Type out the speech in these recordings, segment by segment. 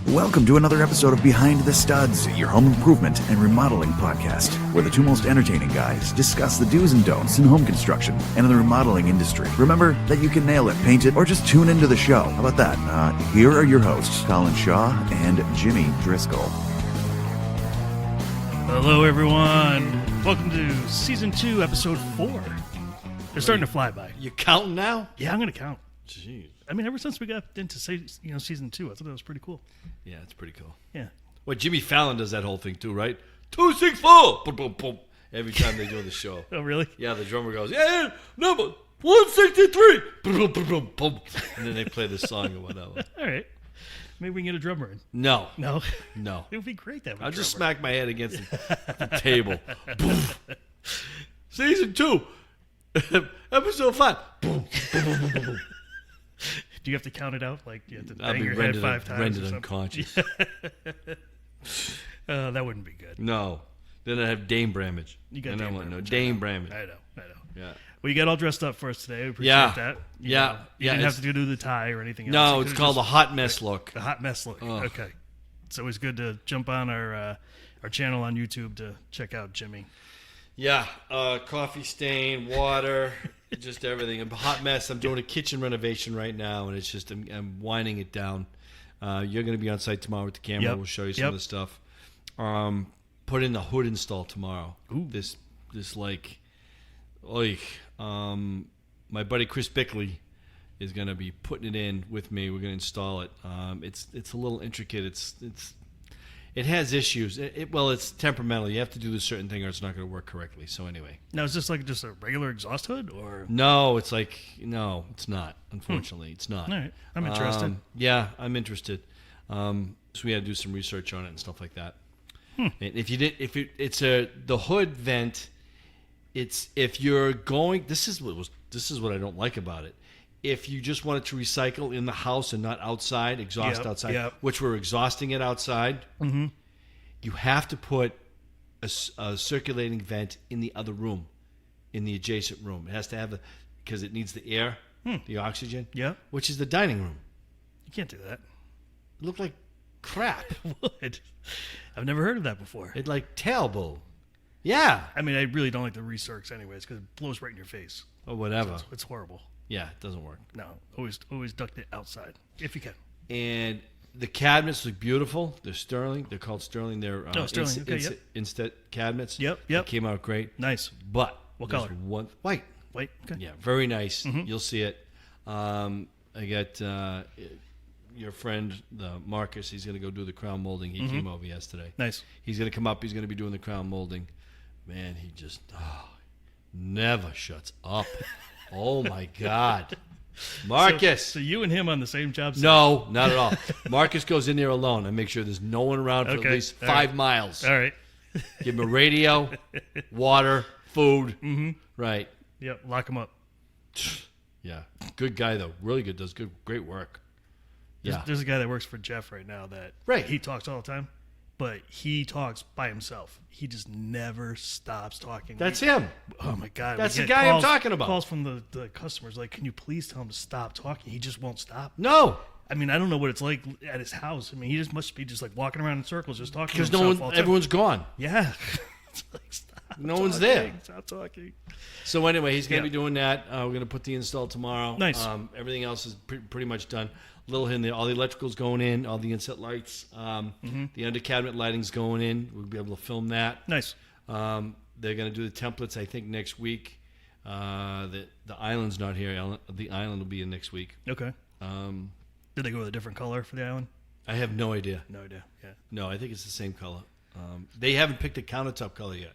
Welcome to another episode of Behind the Studs, your home improvement and remodeling podcast, where the two most entertaining guys discuss the do's and don'ts in home construction and in the remodeling industry. Remember that you can nail it, paint it, or just tune into the show. How about that? Here are your hosts, Colin Shaw and Jimmy Driscoll. Hello, everyone. Welcome to Season 2, Episode 4. They're starting to fly by. You counting now? Yeah, I'm going to count. Jeez. I mean, ever since we got into Season 2, I thought that was pretty cool. Yeah, it's pretty cool. Yeah. Well, Jimmy Fallon does that whole thing too, right? 264! Boom, boom, boom. Every time they do the show. Oh, really? Yeah, the drummer goes, yeah, number 163! Boom, boom, boom, boom, boom. And then they play the song or whatever. All right. Maybe we can get a drummer in. No. No? No. It would be great to have a I'll drummer. just smack my head against the table. Boom. Season 2. Episode 5. Boom, boom, boom, boom, boom. Do you have to count it out? Like, you have to I'll bang be your head 5 times rendered or something? unconscious. That wouldn't be good. No. Then I have Dame Bramage. You got and Dame I want no Bramage. Dame Bramage. I know. Yeah. Well, you got all dressed up for us today. We appreciate Yeah. that. You Yeah. know, you Yeah, didn't have it's- to do the tie or anything else. No, You it's could've called just- a hot mess look. The hot mess look. Ugh. Okay. It's always good to jump on our channel on YouTube to check out Jimmy. Yeah, coffee stain, water, just everything. A hot mess. I'm doing a kitchen renovation right now, and it's just I'm winding it down. You're going to be on site tomorrow with the camera. Yep. We'll show you some of the stuff. Put in the hood install tomorrow. Ooh. This like, my buddy Chris Bickley is going to be putting it in with me. We're going to install it. It's a little intricate. It has issues. It's temperamental. You have to do this certain thing or it's not going to work correctly. So anyway. Now, is this like just a regular exhaust hood, or? No, it's not. Unfortunately, it's not. All right, I'm interested. Yeah, I'm interested. So we had to do some research on it and stuff like that. And the hood vent. If you're going, this is what I don't like about it. If you just wanted to recycle in the house and not outside, outside, which we're exhausting it outside, you have to put a circulating vent in the other room, in the adjacent room. It has to have because it needs the air, the oxygen, which is the dining room. You can't do that. It looked like crap. Would. I've never heard of that before. It like terrible. Yeah. I mean, I really don't like the recircs anyways because it blows right in your face. Or whatever. It's horrible. Yeah, it doesn't work. No, always duct it outside if you can. And the cabinets look beautiful. They're Sterling. They're called Sterling. They're Sterling. Instead cabinets. Yep. They came out great. Nice. But what there's color? White. White. Okay. Yeah, very nice. You'll see it. I got your friend Marcus. He's going to go do the crown molding. He came over yesterday. Nice. He's going to come up. He's going to be doing the crown molding. Man, he just never shuts up. Oh my God. Marcus. So you and him on the same job site? No, not at all. Marcus goes in there alone. I make sure there's no one around for at least 5 miles. All right. Give him a radio, water, food. Right. Yep. Lock him up. Yeah. Good guy, though. Really good. Does great work. Yeah. There's a guy that works for Jeff right now that he talks all the time, but he talks by himself. He just never stops talking. That's him. Oh, my God. That's the guy I'm talking about. Calls from the customers like, can you please tell him to stop talking? He just won't stop. No. I mean, I don't know what it's like at his house. I mean, he just must be just like walking around in circles just talking to himself all the time. Everyone's gone. Yeah. It's like, stop No one's there. Stop talking. So anyway, he's going to be doing that. We're going to put the install tomorrow. Nice. Everything else is pretty much done. Little in there. All the electrical's going in. All the inset lights. The under cabinet lighting's going in. We'll be able to film that. Nice. They're going to do the templates, I think, next week. The island's not here. The island will be in next week. Okay. Did they go with a different color for the island? I have no idea. No idea. Yeah. No, I think it's the same color. They haven't picked a countertop color yet.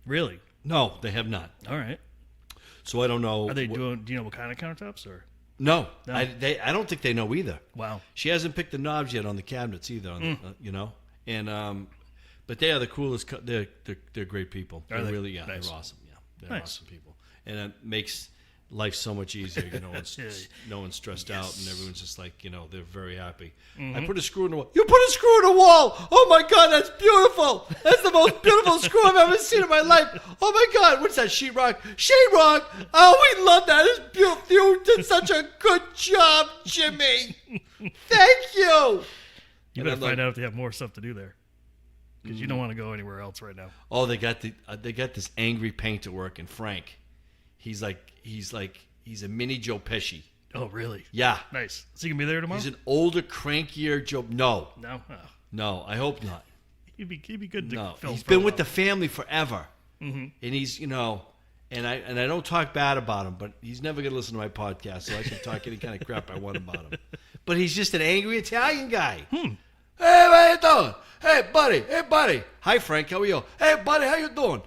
Really? No, they have not. All right. So I don't know. Are they doing? Do you know what kind of countertops or? No. No. I don't think they know either. Wow. She hasn't picked the knobs yet on the cabinets either. And but they are the coolest. They're great people. They're really nice. They're awesome. Yeah, they're nice. awesome people, and it makes life so much easier. No one's stressed out, and everyone's just like they're very happy. I put a screw in the wall. You put a screw in the wall. Oh my God, that's beautiful. That's the most beautiful screw I've ever seen in my life. Oh my God, what's that? Sheetrock. Sheetrock. Oh, we love that. It's beautiful. You did such a good job, Jimmy. Thank you. You better find out if they have more stuff to do there, because you don't want to go anywhere else right now. Oh, they got this angry painter working, Frank. He's a mini Joe Pesci. Oh, really? Yeah. Nice. So you can be there tomorrow? He's an older, crankier Joe. No. No? Oh. No, I hope not. He'd be good to No, film he's for a been with while. the family forever, Mm-hmm. and he's and I don't talk bad about him, but he's never gonna listen to my podcast, so I can talk any kind of crap I want about him. But he's just an angry Italian guy. Hey, how you doing? Hey, buddy. Hey, buddy. Hi, Frank. How are you? Hey, buddy. How you doing?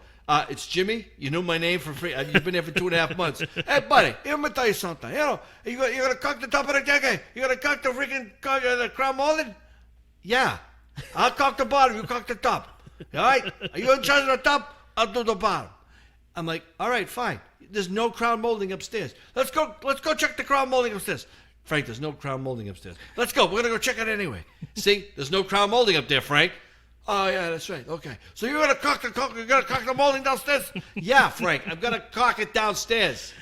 It's Jimmy. You know my name for free. You've been there for 2.5 months. Hey, buddy. Let me tell you something. You gonna cook the top of the cake? You gonna cook the freaking the crown molding? Yeah. I'll cook the bottom. You cook the top. All right? Are you in charge of the top? I'll do the bottom. I'm like, all right, fine. There's no crown molding upstairs. Let's go check the crown molding upstairs. Frank, there's no crown molding upstairs. Let's go. We're gonna go check it anyway. See, there's no crown molding up there, Frank. Oh yeah, that's right. Okay. So you're gonna cock the molding downstairs? Yeah, Frank. I'm gonna cock it downstairs.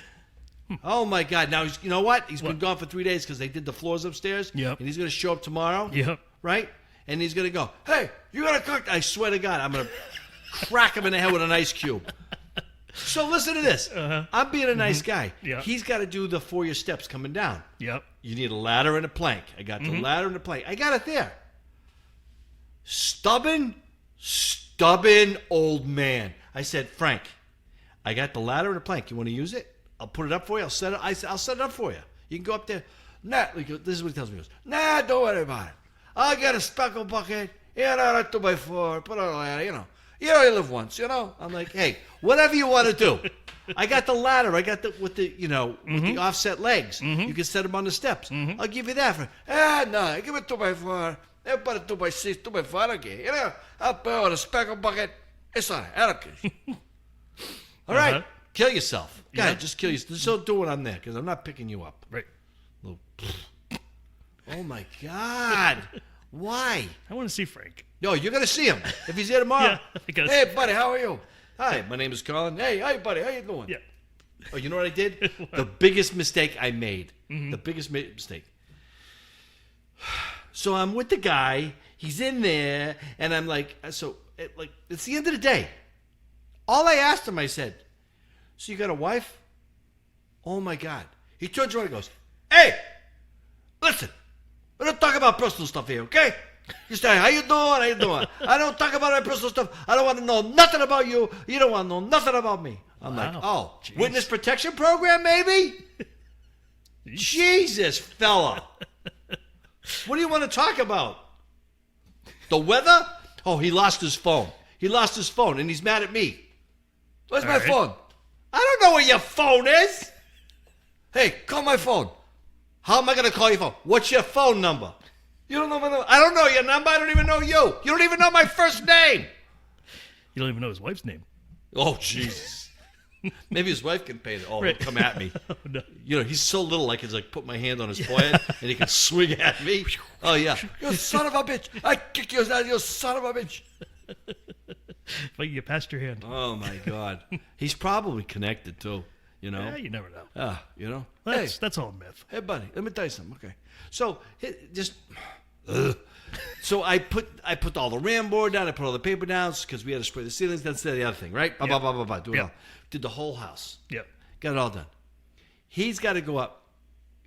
Oh my God! Now you know what? He's been gone for 3 days because they did the floors upstairs. Yep. And he's gonna show up tomorrow. Yep. Right? And he's gonna go, hey, you gotta cook. I swear to God, I'm gonna crack him in the head with an ice cube. So listen to this. I'm being a nice guy. Yep. He's got to do the foyer steps coming down. Yep. You need a ladder and a plank. I got the ladder and the plank. I got it there. Stubborn old man. I said, Frank, I got the ladder and the plank. You want to use it? I'll put it up for you. I'll set it up for you. You can go up there. Nah, this is what he tells me. He goes, nah, don't worry about it. I'll get a spackle bucket. A 2x4. Put on a ladder, You only live once, I'm like, hey, whatever you want to do. I got the ladder. I got with the offset legs. You can set them on the steps. I'll give you that. No, give it 2x4. Put it 2x6, 2x4. Okay, I'll put on a spackle bucket. It's all right. I don't care. All right, kill yourself. God, Yeah. just kill yourself. Just don't do it on there because I'm not picking you up. Right. Little- Oh my God! Why? I want to see Frank. No, you're gonna see him if he's here tomorrow. Yeah, I gotta Hey, see buddy, how are you? Hi, my name is Colin. Hey, hi, buddy, how you doing? Yeah. Oh, you know what I did? The biggest mistake I made. The biggest mistake. So I'm with the guy. He's in there, and I'm like, it's the end of the day. All I asked him, I said, "So you got a wife?" Oh my God! He turns around and goes, "Hey, listen, we don't talk about personal stuff here, okay? You say, how you doing? How you doing? I don't talk about my personal stuff. I don't want to know nothing about you. You don't want to know nothing about me." I'm like, oh, Jeez. witness protection program, maybe? Jesus, fella. What do you want to talk about? The weather? Oh, he lost his phone. He lost his phone, and he's mad at me. Where's my right. phone? I don't know where your phone is. Hey, call my phone. How am I going to call your phone? What's your phone number? You don't know my number? I don't know your number. I don't even know you. You don't even know my first name. You don't even know his wife's name. Oh, Jesus. Maybe his wife can paint it. Oh, Right. he'll come at me. Oh, no. He's so little, I can put my hand on his forehead and he can swing at me. Oh, yeah. You son of a bitch. I kick you out, you son of a bitch. If I can get past your hand. Oh, my God. He's probably connected, too. Yeah, you never know. That's all myth. Hey, buddy, let me tell you something, okay? So, so I put all the ram board down, I put all the paper down because we had to spray the ceilings. That's the other thing, right? Do it all. Did the whole house. Yep. Got it all done. He's got to go up.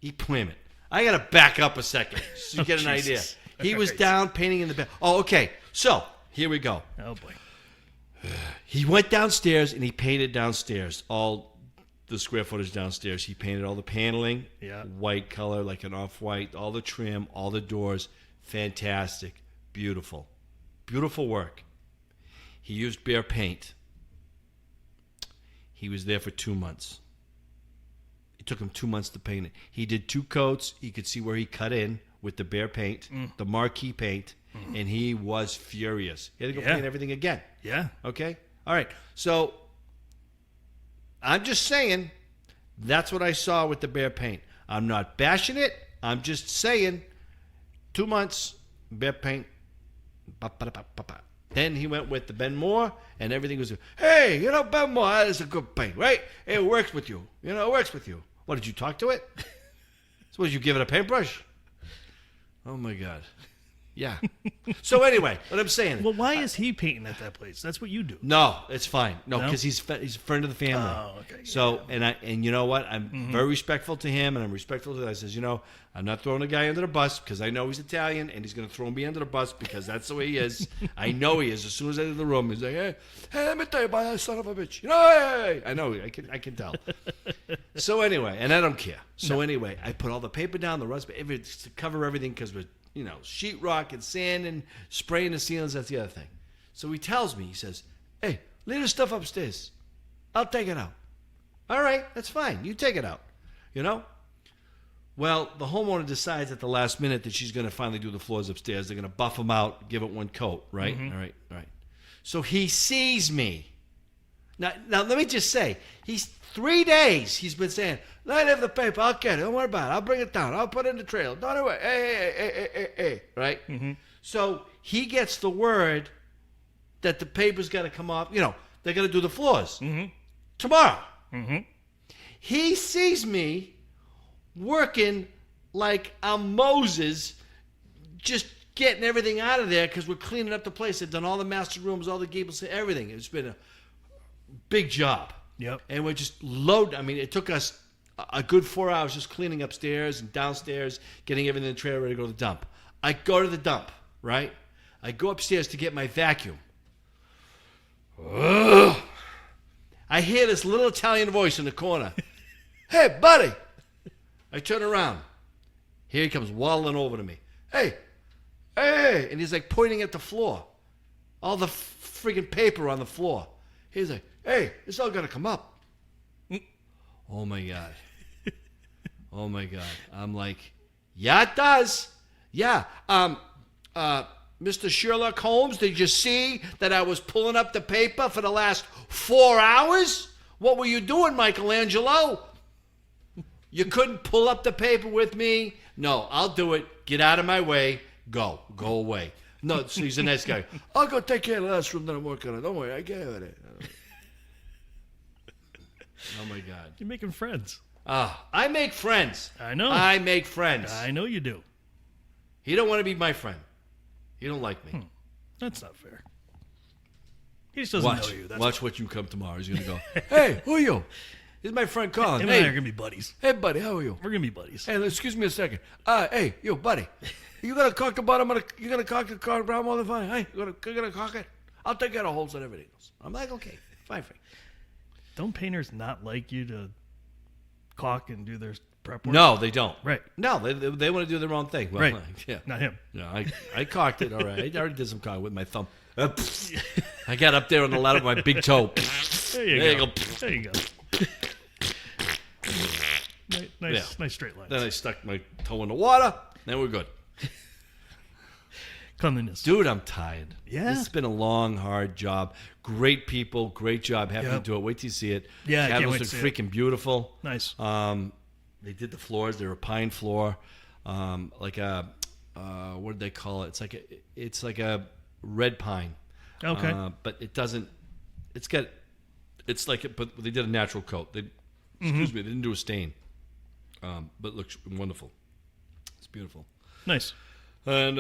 Wait a minute. I got to back up a second so you get an idea. Jesus. He was Right. down painting in the back. Oh, okay. So, here we go. Oh, boy. He went downstairs and he painted downstairs. All the square footage downstairs. He painted all the paneling. Yeah. White color, like an off-white. All the trim, all the doors. Fantastic. Beautiful. Beautiful work. He used bare paint. He was there for 2 months. It took him 2 months to paint it. He did 2 coats. You could see where he cut in with the bare paint, the marquee paint, and he was furious. He had to go Yeah. paint everything again. Yeah. Okay? All right. So, I'm just saying, that's what I saw with the bare paint. I'm not bashing it. I'm just saying, 2 months, bare paint. Ba-ba-da-ba-ba-ba. Then he went with the Ben Moore, and everything was, hey, Ben Moore, that is a good paint, right? It works with you. It works with you. What, did you talk to it? Suppose you give it a paintbrush? Oh, my God. Yeah. So anyway, what I'm saying. Well, why is he painting at that place? That's what you do. No, it's fine. No, No? because he's a friend of the family. Oh, okay. So and you know what? I'm very respectful to him, and I'm respectful to. I says, I'm not throwing a guy under the bus because I know he's Italian, and he's going to throw me under the bus because that's the way he is. I know he is. As soon as I enter the room, he's like, hey, let me tell you about that son of a bitch. Hey. I know. I can tell. So anyway, and I don't care. So anyway, I put all the paper down, the rust, to cover everything because we're sheetrock and sand and spraying the ceilings. That's the other thing. So he tells me, he says, hey, leave the stuff upstairs. I'll take it out. All right, that's fine. You take it out. Well, the homeowner decides at the last minute that she's going to finally do the floors upstairs. They're going to buff them out, give it one coat, right? All right. So he sees me. Now let me just say, he's 3 days he's been saying, let have the paper, I'll get it, don't worry about it, I'll bring it down, I'll put it in the trailer, don't worry, hey, right? So he gets the word that the paper's got to come off, they're going to do the floors tomorrow. He sees me working like I'm Moses, just getting everything out of there because we're cleaning up the place. They've done all the master rooms, all the gables, everything. It's been a big job. Yep. And we're just loaded. I mean, it took us a good 4 hours just cleaning upstairs and downstairs, getting everything in the trailer ready to go to the dump. I go to the dump, right? I go upstairs to get my vacuum. Ugh. I hear this little Italian voice in the corner. Hey, buddy. I turn around. Here he comes waddling over to me. Hey. And he's like pointing at the floor. All the friggin' paper on the floor. He's like, hey, it's all got to come up. Oh, my God. Oh, my God. I'm like, yeah, it does. Yeah. Mr. Sherlock Holmes, did you see that I was pulling up the paper for the last 4 hours? What were you doing, Michelangelo? You couldn't pull up the paper with me? No, I'll do it. Get out of my way. Go away. No, so he's a nice guy. I'll go take care of the last room that I'm working on. Don't worry, I get it. Oh, my God. You're making friends. I make friends. I know. I make friends. I know you do. He don't want to be my friend. He don't like me. That's not fair. He just doesn't know you. Watch what you come tomorrow. He's going to go, hey, who are you? He's my friend Colin. Him and I are going to be buddies. Hey, buddy, how are you? We're going to be buddies. Hey, excuse me a second. Hey, you, buddy. You going to caulk the bottom of you going to caulk the car brown more than fine? Hey, you going to caulk it? I'll take care of holes and everything else. I'm like, okay, fine. Don't painters not like you to caulk and do their prep work? No, they don't. Right. No, they want to do their own thing. Well, right. Yeah. Not him. No, I caulked it. All right. I already did some caulk with my thumb. I got up there on the ladder with my big toe. There you go. There you go. Nice straight line. Then I stuck my toe in the water. Then we're good. Cleanliness. Dude, I'm tired. Yeah. This has been a long, hard job. Great people. Great job. Happy to do it. Wait till you see it. Yeah, I can't wait look to see freaking beautiful. Nice. They did the floors. They're a pine floor. Like a, what did they call it? It's like a red pine. Okay. But it doesn't, it's like it, but they did a natural coat. Excuse me, they didn't do a stain. But it looks wonderful. It's beautiful. Nice. And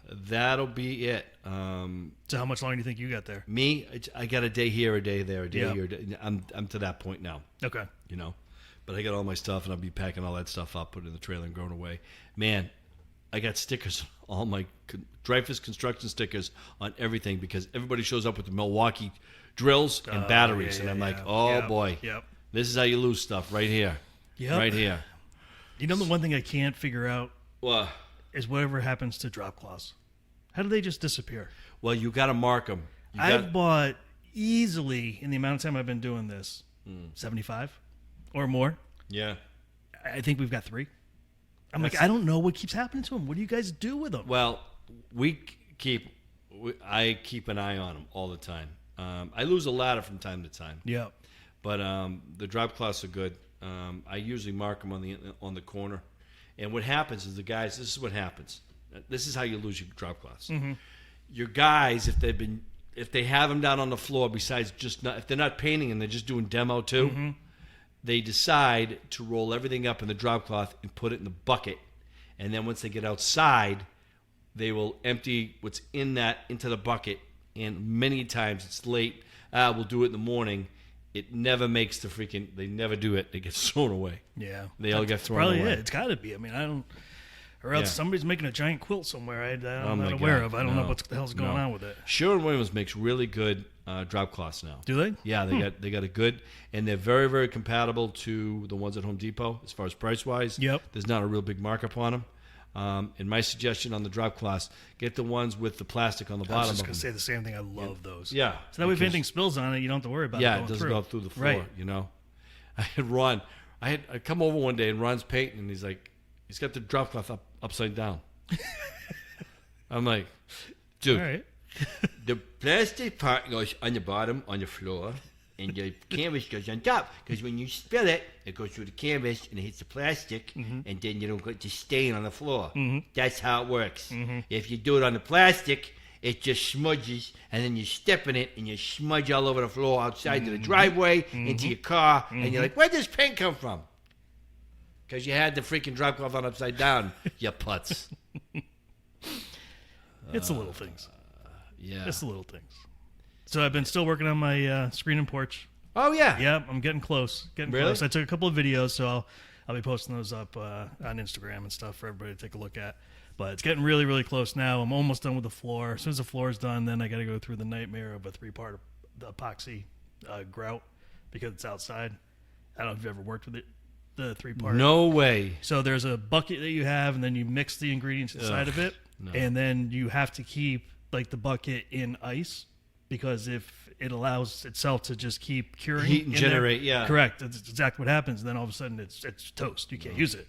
that'll be it. So how much longer do you think you got there? Me, I got a day here, a day there, a day here. I'm to that point now. Okay. But I got all my stuff, and I'll be packing all that stuff up, put it in the trailer, and going away. Man, I got stickers, all my Dreyfus Construction stickers on everything because everybody shows up with the Milwaukee drills and batteries, and I'm like, boy, this is how you lose stuff right here, right here. You know the one thing I can't figure out What? is whatever happens to drop cloths. How do they just disappear? Well, you got to mark them. I've bought easily, in the amount of time I've been doing this, 75 or more. Yeah. I think we've got 3. I don't know what keeps happening to them. What do you guys do with them? Well, I keep an eye on them all the time. I lose a ladder from time to time. Yeah. But the drop cloths are good. I usually mark them on the corner. And what happens is this is what happens. This is how you lose your drop cloths. Mm-hmm. Your guys, if they have them down on the floor, besides if they're not painting and they're just doing demo too, they decide to roll everything up in the drop cloth and put it in the bucket and then once they get outside, they will empty what's in that into the bucket. And many times it's late. We'll do it in the morning. It never makes the freaking. They never do it. It gets thrown away. Yeah, they all get thrown probably away. It. It's got to be. I mean, I don't. Or else somebody's making a giant quilt somewhere I'm not my aware God. of. I don't know what the hell's going on with it. Sherwin-Williams makes really good drop cloths now. Do they? Yeah, they got a good, and they're very, very compatible to the ones at Home Depot as far as price wise. Yep. There's not a real big markup on them. And my suggestion on the drop cloths: get the ones with the plastic on the bottom. I was just gonna say the same thing. I love those. Yeah. So that way, if anything spills on it, you don't have to worry about it. Yeah, it doesn't go through the floor. Right. You know, I had Ron. I come over one day and Ron's painting, and he's got the drop cloth upside down. I'm like, dude, all right. the plastic part goes on the bottom on the floor, and the canvas goes on top. Because when you spill it, it goes through the canvas and it hits the plastic, and then you don't get the stain on the floor. That's how it works. If you do it on the plastic, it just smudges, and then you step in it and you smudge all over the floor outside to the driveway, into your car, and you're like, where'd this paint come from? Because you had the freaking drop cloth on upside down, you putz. It's the little things. Yeah. It's the little things. So I've been still working on my screen and porch. Oh, yeah. Yeah, I'm getting close. Really? Close. I took a couple of videos, so I'll be posting those up on Instagram and stuff for everybody to take a look at. But it's getting really, really close now. I'm almost done with the floor. As soon as the floor is done, then I got to go through the nightmare of a 3-part epoxy grout because it's outside. I don't know if you've ever worked with it. The 3-part. No way. So there's a bucket that you have, and then you mix the ingredients inside of it, and then you have to keep like the bucket in ice because if it allows itself to just keep curing, heat and generate, yeah, correct. That's exactly what happens. And then all of a sudden it's toast. You can't use it.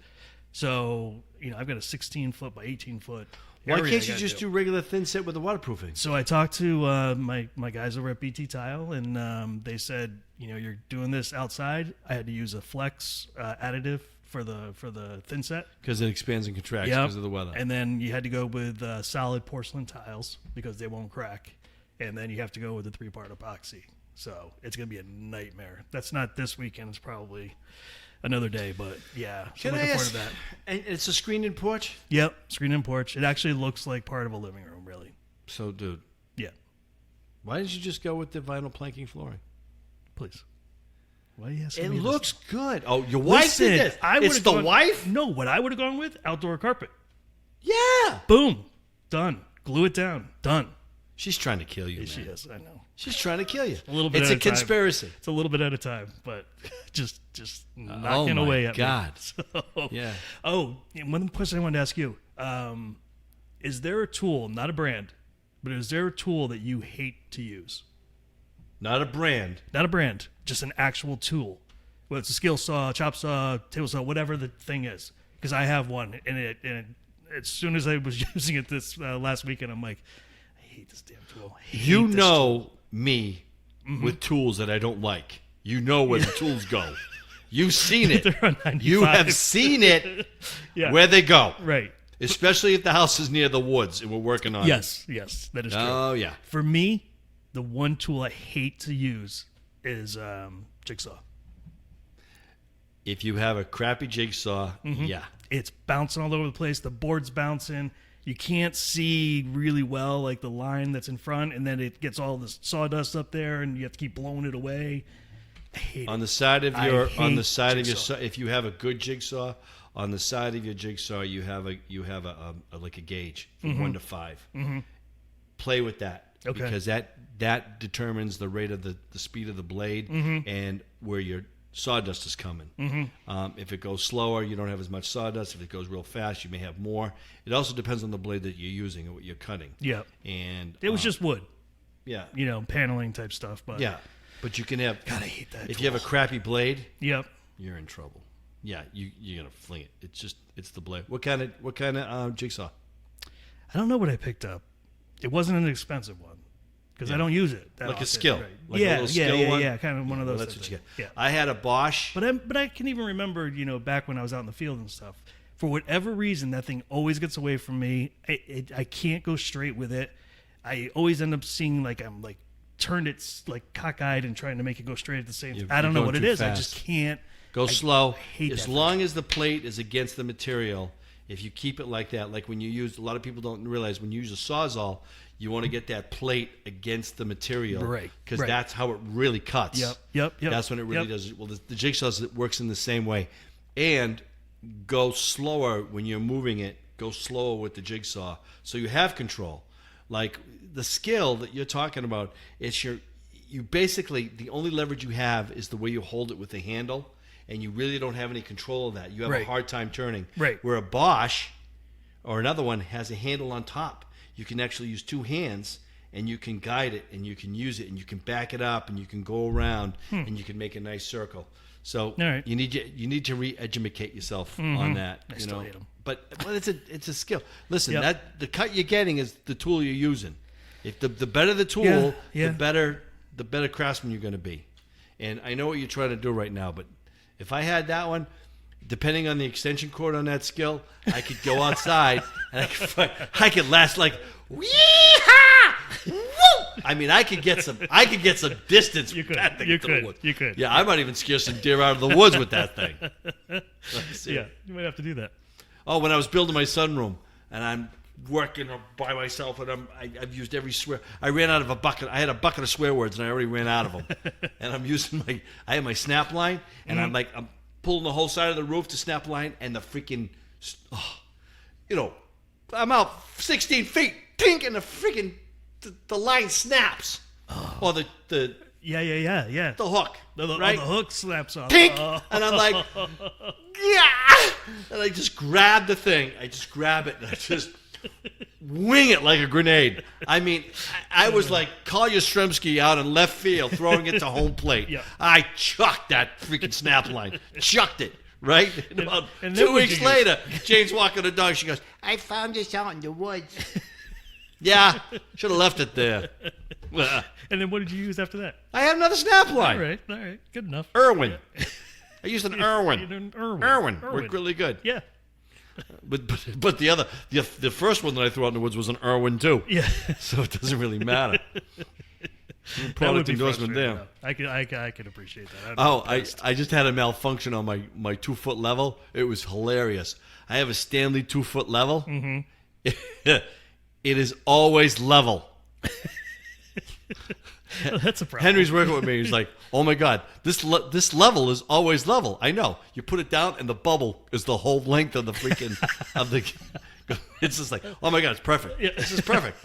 So I've got a 16-foot by 18-foot. Why can't you just do regular thin set with the waterproofing? So I talked to my guys over at BT Tile, and they said, you're doing this outside. I had to use a flex additive for the thin set because it expands and contracts because of the weather. And then you had to go with solid porcelain tiles because they won't crack, and then you have to go with the 3-part epoxy. So it's gonna be a nightmare. That's not this weekend. It's probably another day, but yeah. So Can looking I forward ask? to that. And it's a screened-in porch. Yep, screen and porch. It actually looks like part of a living room, really. So, dude, Yeah, why didn't you just go with the vinyl planking flooring? please. Why are you asking It me looks this? good. Oh, your wife Listen, did this. It's the wife? No, what I would have gone with, outdoor carpet. Yeah. Boom. Done. Glue it down. Done. She's trying to kill you, man. She is, I know. She's trying to kill you. A little bit It's at a a time. conspiracy. It's a little bit at a time, but just knocking away at God. me. So, Yeah. Oh, and one question I wanted to ask you. Is there a tool, not a brand, but is there a tool that you hate to use? Not a brand. Not a brand, just an actual tool. Well, it's a skill saw, chop saw, table saw, whatever the thing is. Because I have one, and as soon as I was using it this last weekend, I'm like, I hate this damn tool. You know me with tools that I don't like. You know where the tools go. You've seen it. They're on 95. You have seen it Yeah. where they go. Right. Especially if the house is near the woods and we're working on it. Yes, that is true. Oh, yeah. For me, the one tool I hate to use is jigsaw. If you have a crappy jigsaw, yeah. It's bouncing all over the place. The board's bouncing. You can't see really well, like the line that's in front, and then it gets all this sawdust up there, and you have to keep blowing it away. I hate On it. the side of I your hate jigsaw, if you have a good jigsaw, on the side of your jigsaw you have a like a gauge from 1 to 5. Play with that. Okay. Because that determines the rate of the speed of the blade and where your sawdust is coming. If it goes slower, you don't have as much sawdust. If it goes real fast, you may have more. It also depends on the blade that you're using and what you're cutting. Yeah. And It was just wood, yeah, paneling type stuff. But yeah. But you can have. God, I hate that If you have a crappy blade, Yep. you're in trouble. Yeah, you're gonna fling it. It's the blade. What kind of jigsaw? I don't know what I picked up. It wasn't an expensive one because I don't use it. That Like a often, skill. right. Like a little skill one? Yeah, kind of one of those. Well, that's type what you things. get. Yeah. I had a Bosch. But I can even remember, back when I was out in the field and stuff. For whatever reason, that thing always gets away from me. I can't go straight with it. I always end up seeing like I'm like turned it like cockeyed and trying to make it go straight at the same time. I don't know going what it too is. I fast. just can't. Go slow. hate As that long as the plate is against the material If you keep it like that, like when you use, a lot of people don't realize when you use a Sawzall, you want to get that plate against the material, Right, because right. that's how it really cuts. Yep. That's when it really does. Well, the jigsaw works in the same way, and go slower when you're moving it. Go slower with the jigsaw, so you have control. Like the skill that you're talking about, you basically, the only leverage you have is the way you hold it with the handle, and you really don't have any control of that. You have a Right. hard time turning. Right. Where a Bosch or another one has a handle on top. You can actually use two hands, and you can guide it, and you can use it, and you can back it up, and you can go around, and you can make a nice circle. So right. you need to re-educate yourself on that. I still hate 'em. But it's a skill. Listen, Yep. that the cut you're getting is the tool you're using. If the better the tool, Yeah. the better craftsman you're going to be. And I know what you're trying to do right now, but if I had that one, depending on the extension cord on that skill, I could go outside and I could last like yee-haw! Woo! I mean, I could get some distance. You with could. that thing You to the could. woods. You could. Yeah, I might even scare some deer out of the woods with that thing. Let's see. Yeah, you might have to do that. Oh, when I was building my sunroom, and I'm working by myself, and I've used every swear. I ran out of a bucket. I had a bucket of swear words, and I already ran out of them. And I'm using I have my snap line, and I'm pulling the whole side of the roof to snap line, and the freaking, I'm out 16 feet, tink, and the freaking the line snaps, or the Yeah. the hook, right? The hook slaps off. Pink, Oh. and I'm like, yeah, and I just grab the thing. I just grab it, and I just wing it like a grenade. I mean, I was like Collier Stremski out in left field, throwing it to home plate. Yeah. I chucked that freaking snap line, chucked it. Right? And about and then 2 what'd weeks you use? later, Jane's walking the dog. She goes, "I found this out in the woods." Yeah, should have left it there. And then what did you use after that? I had another snap line. All right, good enough. Irwin. I used an Irwin. Irwin. Worked really good. Yeah. But the first one that I threw out in the woods was an Irwin too. Yeah. So it doesn't really matter. That would Product be endorsement there. frustrating, though. I could appreciate that. I just had a malfunction on my 2 foot level. It was hilarious. I have a Stanley 2 foot level. Mm-hmm. It is always level. That's a problem. Henry's working with me. He's like, "Oh my God, this level is always level." I know. You put it down, and the bubble is the whole length of the freaking of the. It's just like, oh my God, it's perfect. Yeah. This is perfect.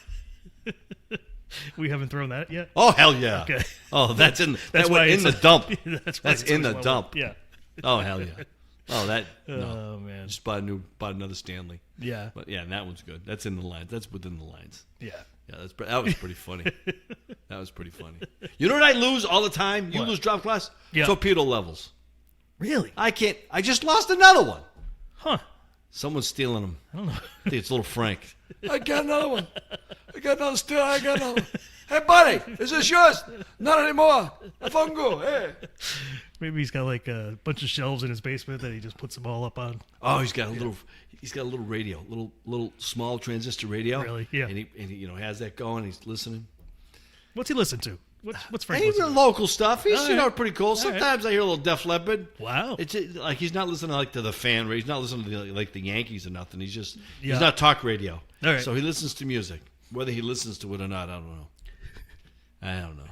We haven't thrown that yet. Oh hell yeah! Okay. Oh, that's in That's why in it's the dump. That's why That's it's in the always dump. level. Yeah. Oh hell yeah! Oh that no. Oh man. Just bought another Stanley. Yeah. But yeah, and that one's good. That's in the lines. That's within the lines. Yeah. Yeah, that was pretty funny. That was pretty funny. You know what I lose all the time? You What? lose drop class? Yeah. Torpedo levels. Really? I can't. I just lost another one. Huh. Someone's stealing them. I don't know. I think it's little Frank. I got another one. I got another still. I got another one. Hey, buddy, is this yours? Not anymore. A fungo. Hey. Maybe he's got like a bunch of shelves in his basement that he just puts them all up on. Oh, he's got a little radio, little small transistor radio. Really? Yeah. And he has that going. He's listening. What's he listen to? What's Frank He's listen to? local stuff. He's All right. pretty cool. Sometimes I hear a little Def Leppard. Wow. It's like he's not listening to the fan radio. He's not listening to the Yankees or nothing. He's just Yeah. he's not talk radio. All right. So he listens to music. Whether he listens to it or not, I don't know.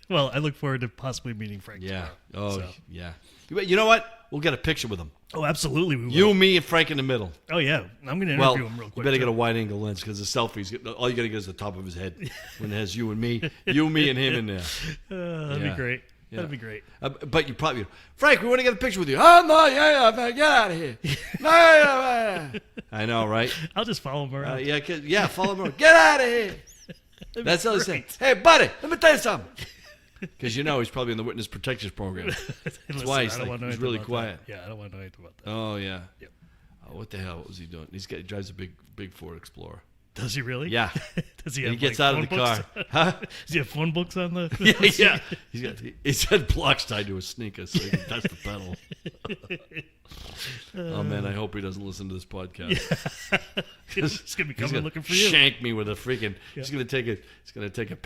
Well, I look forward to possibly meeting Frank Yeah. tomorrow. Oh, So- yeah. You know what? We'll get a picture with him. Oh, absolutely. We will. You, me, and Frank in the middle. Oh, yeah. I'm going to Well, interview him real quick. you better get too. a wide angle lens because the selfies, all you got to get is the top of his head when it has you and me, and him in there. That'd Yeah. be great. Yeah. That'd be great. But you probably, Frank, we want to get a picture with you. Oh, no, yeah, man, get out of here. No, yeah. I know, right? I'll just follow him around. Yeah, follow him around. Get out of here. That's all he's saying. Hey, buddy, let me tell you something. Because he's probably in the witness protection program. Listen, why he's I don't like- wanna know he's anything really about quiet. that. Yeah, I don't want to know anything about that. Oh yeah. Yep. Oh, what the hell? What was he doing? He drives a big Ford Explorer. Does he really? Yeah. Does he And have he gets like, out of phone the books? car. Huh? Does he have phone books on the? Yeah. He's got blocks tied to his sneakers so he can touch the pedal. Oh man, I hope he doesn't listen to this podcast. He's gonna be coming gonna lip for you. Shank me with a freaking. He's gonna take a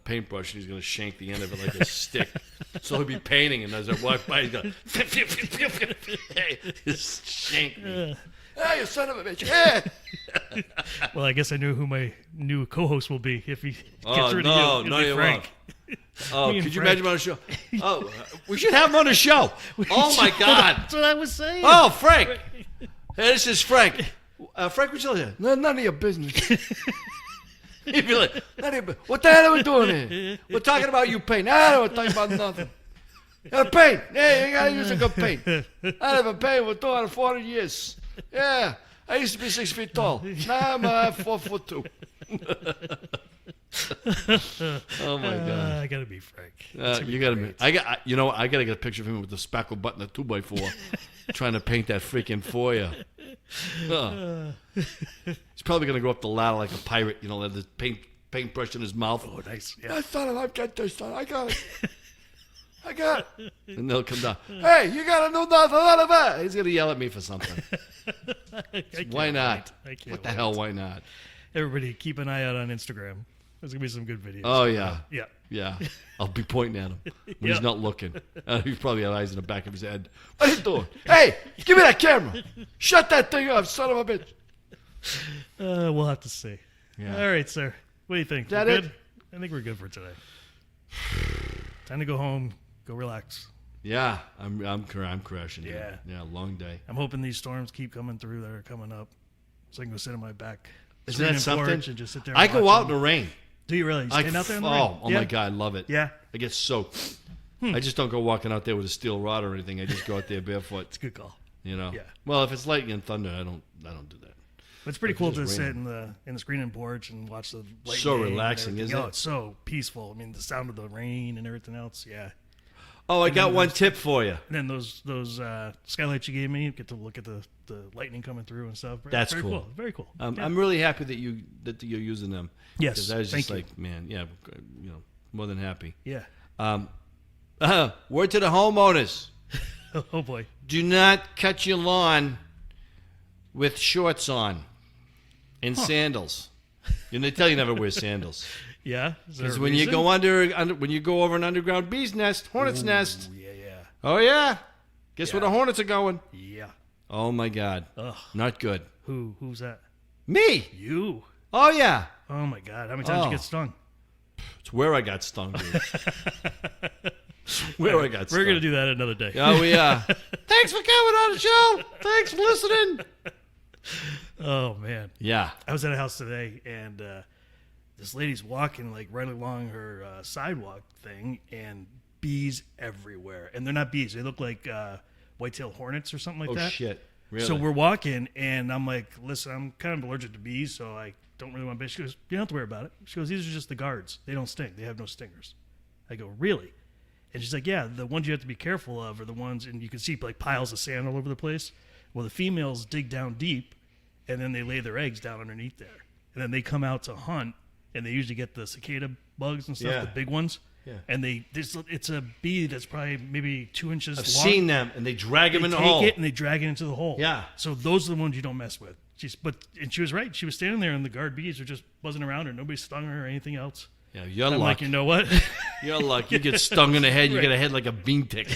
paintbrush and he's gonna shank the end of it like a stick. So he'll be painting, and as I walk by, he's going, hey, just shank me. Hey, you son of a bitch! Hey! Well, I guess I know who my new co-host will be if he gets Oh rid no, of you. no, It'll be you Frank. won't. Oh, Me and could you Frank. imagine him on a show? Oh, we should have him on a show. Oh my God! That's what I was saying. Oh, Frank. Hey, this is Frank. Frank, what you doing? None of your business. He'd be like, What the hell are we doing here? we're talking about you paint. I don't talk about nothing. Paint. Hey, you gotta use a good paint. I haven't painted for 240 years. Yeah, I used to be 6 feet tall. Now I'm 4'2". Oh my God. I gotta be Frank. You gotta. I gotta get a picture of him with the spackle button, a 2x4, trying to paint that freaking foyer. He's probably gonna go up the ladder like a pirate, have the paintbrush in his mouth. Oh, nice. Yeah. I thought I'd get this done. I got it. I got it. And they'll come down. Hey, you gotta know nothing about that. He's gonna yell at me for something. Why not? I can't What the wait. hell? Why not? Everybody, keep an eye out on Instagram. There's gonna be some good videos. Oh yeah. Yeah. Yeah, I'll be pointing at him when Yeah. he's not looking. He's probably got eyes in the back of his head. What are you doing? Hey, give me that camera. Shut that thing off, son of a bitch. We'll have to see. Yeah. All right, sir. What do you think? That We're it? good? I think we're good for today. Time to go home. Go relax. Yeah, I'm crashing. dude. Yeah. Yeah, long day. I'm hoping these storms keep coming through that are coming up, so I can go sit on my back. Isn't screen that and something? porch and just sit there. I and go watch out in them. the rain. Do you really? You stand out there in the rain? Oh Yeah? my God, I love it. Yeah, I get soaked. I just don't go walking out there with a steel rod or anything. I just go out there barefoot. it's a good call. Yeah. Yeah. Well, if it's lightning and thunder, I don't do that. But it's pretty If cool it's to just sit raining. in the screen and porch and watch the lightning. So and relaxing, everything. isn't Oh, it? it's so peaceful. I mean, the sound of the rain and everything else. Yeah. Oh, I got then one those- tip for you. And then those skylights you gave me, you get to look at the lightning coming through and stuff. That's very cool. Very cool. Yeah. I'm really happy that you're using them. Yes, 'Cause I was thank just you. like, man, yeah, more than happy. Yeah. Word to the homeowners: Oh boy. do not cut your lawn with shorts on and sandals. They tell you never wear sandals. Yeah. Is there Because a when you reason? go when you go over an underground bee's nest, hornet's nest. Yeah. Oh yeah. Guess where the hornets are going? Yeah. Oh my God. Ugh. Not good. Who's that? Me. You. Oh yeah. Oh my God. How many times did Oh. you get stung? It's where I got stung, dude. Where I got stung. We're gonna do that another day. Oh, we are. Thanks for coming on the show. Thanks for listening. Oh man. Yeah. I was at a house today, and this lady's walking like right along her sidewalk thing, and bees everywhere. And they're not bees; they look like white-tailed hornets or something like Oh that. shit. Really? So we're walking, and I'm like, "Listen, I'm kind of allergic to bees, so I don't really want bees." She goes, "You don't have to worry about it." She goes, "These are just the guards. They don't sting. They have no stingers." I go, "Really?" And she's like, "Yeah, the ones you have to be careful of are the ones," and you can see like piles of sand all over the place. Well, the females dig down deep, and then they lay their eggs down underneath there, and then they come out to hunt, and they usually get the cicada bugs and stuff, Yeah. the big ones. Yeah. And it's a bee that's probably maybe 2 inches I've long. seen them, and they drag them They in the take hole. it and they drag it into the hole. Yeah. So those are the ones you don't mess with. And she was right. She was standing there, and the guard bees are just buzzing around her. Nobody stung her or anything else. Yeah, you're I'm lucky. like, you know what? You're lucky. You get stung in the head, you get a head like a bean tick.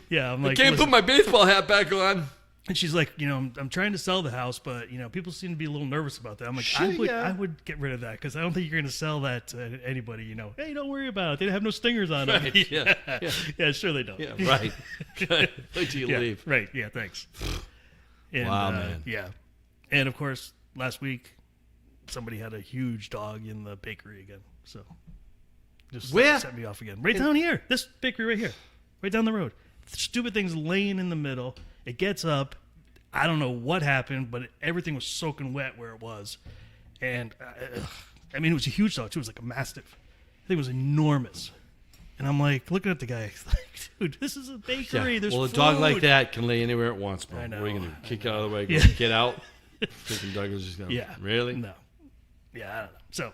Yeah, I'm like, Can't listen. put my baseball hat back on. And she's like, I'm trying to sell the house, but people seem to be a little nervous about that. I'm like, Sure, yeah. I would get rid of that because I don't think you're going to sell that to anybody. Hey, don't worry about it. They have no stingers on them. Right, yeah, yeah. Yeah, sure they don't. Yeah, right. Wait till you Yeah, leave. right. Yeah, thanks. And, Wow, man. Yeah, and of course, last week somebody had a huge dog in the bakery again. So just Where? set me off again. Right down here. This bakery right here, right down the road. The stupid thing's laying in the middle. It gets up. I don't know what happened, but everything was soaking wet where it was. And, it was a huge dog, too. It was like a Mastiff. I think it was enormous. And I'm like, looking at the guy, like, dude, this is a bakery. Yeah. There's Well, a food. dog like that can lay anywhere it wants, bro. I know, What are you going to do? Kick it out of the way? Yeah. Get out? Freaking Doug was just going, Yeah. really? No. Yeah, I don't know. So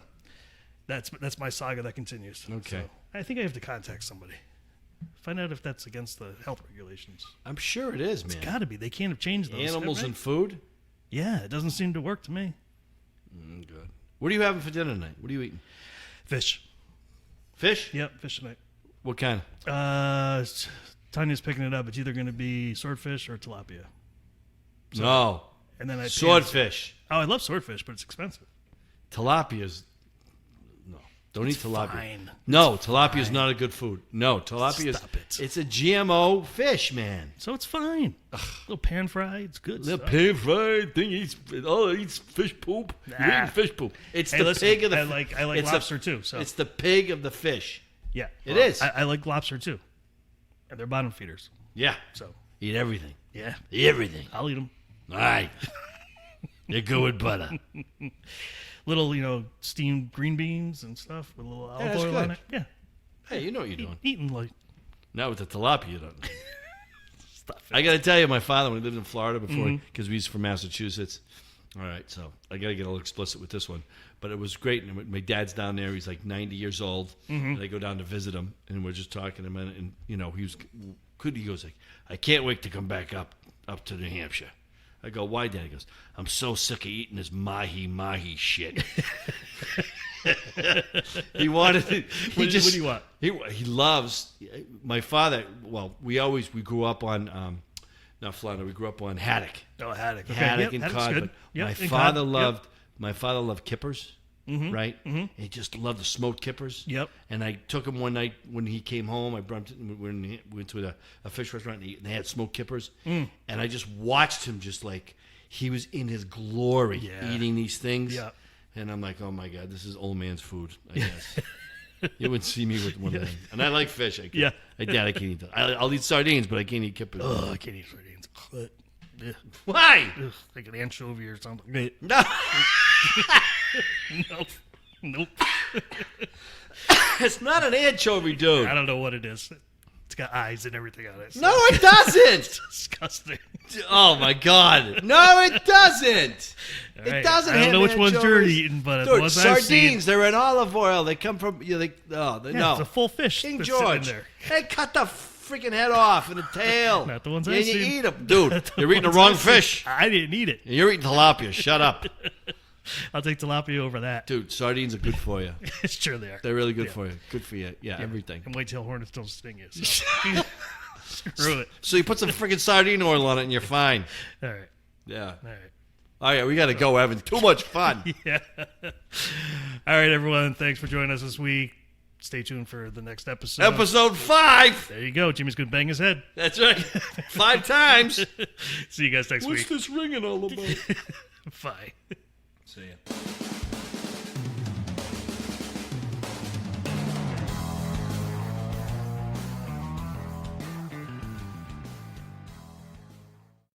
that's my saga that continues. Okay. So I think I have to contact somebody. Find out if that's against the health regulations. I'm sure it is, man. It's got to be. They can't have changed those. Animals have they? and food? Yeah, it doesn't seem to work to me. Good. What are you having for dinner tonight? What are you eating? Fish. Fish? Yep, fish tonight. What kind? Tanya's picking it up. It's either going to be swordfish or tilapia. No. And then Swordfish. Oh, I love swordfish, but it's expensive. Tilapia's... No. Don't eat tilapia. Fine. No, tilapia is not a good food. No, tilapia Stop it. It's a GMO fish, man. So it's fine. Little pan fried. It's good The stuff. pan fried thing eats fish poop. You're Nah. eating fish poop. It's Hey, the listen, pig of the I like it's lobster too. So It's the pig of the fish. yeah, It is. I like lobster too, and they're bottom feeders. Yeah. So Eat everything. yeah, Eat everything. I'll eat them. All right. They're good with butter. Little, steamed green beans and stuff with a little olive that's oil on good. it. Yeah, Hey, you know what you're doing. eating like Not with the tilapia, you don't. stuff. I got to tell you, my father, when he lived in Florida before, because he's from Massachusetts. All right, so I got to get a little explicit with this one. But it was great. And my dad's down there. He's like 90 years old. And I go down to visit him, and we're just talking a minute. And, he was good. He goes, like, I can't wait to come back up to New Hampshire. I go, why, Dad? He goes, I'm so sick of eating this mahi shit. He wanted to. What do you want? He loves my father. Well, we grew up on not flounder. We grew up on haddock, Oh, haddock. Okay. haddock Yep, and haddock's cod. good. But Yep, my and father cod. loved my father loved kippers, right? Mm-hmm. He just loved the smoked kippers. Yep. And I took him one night when he came home. I brought him we went to a fish restaurant and they had smoked kippers, and I just watched him just like he was in his glory Yeah. eating these things. Yep. And I'm like, oh my God, this is old man's food, I guess. You wouldn't see me with one of them. And I like fish. Yeah. Dad, I can't eat that. I'll eat sardines, but I can't eat kippers. Oh, I can't eat sardines. Ugh. Why? Ugh, like an anchovy or something. No. Nope. It's not an anchovy, dude. I don't know what it is. It's got eyes and everything on it. So No, it doesn't. it's disgusting. Oh my God. No, it doesn't. All It right. doesn't I don't have know which ones you're anchovies. eating, but the Dude, ones I've seen, sardines, they're in olive oil. They come from, no. it's a full fish King that's sitting in George. there. They cut the freaking head off and the tail. Not the ones and I've you seen. eat them. Dude, Not you're eating the ones wrong I've seen. fish. I didn't eat it. You're eating tilapia. Shut up. I'll take tilapia over that. Dude, sardines are good for you. Sure they are. They're really good for you. Good for you. Yeah, everything. And whitetail hornets don't sting you. So. Screw it. So you put some freaking sardine oil on it and you're fine. All right. Yeah. All right. All right, we got to go. We're having too much fun. Yeah. All right, everyone. Thanks for joining us this week. Stay tuned for the next episode. Episode 5. There you go. Jimmy's going to bang his head. That's right. 5 times. See you guys next week. this ringing all about? Bye. See ya.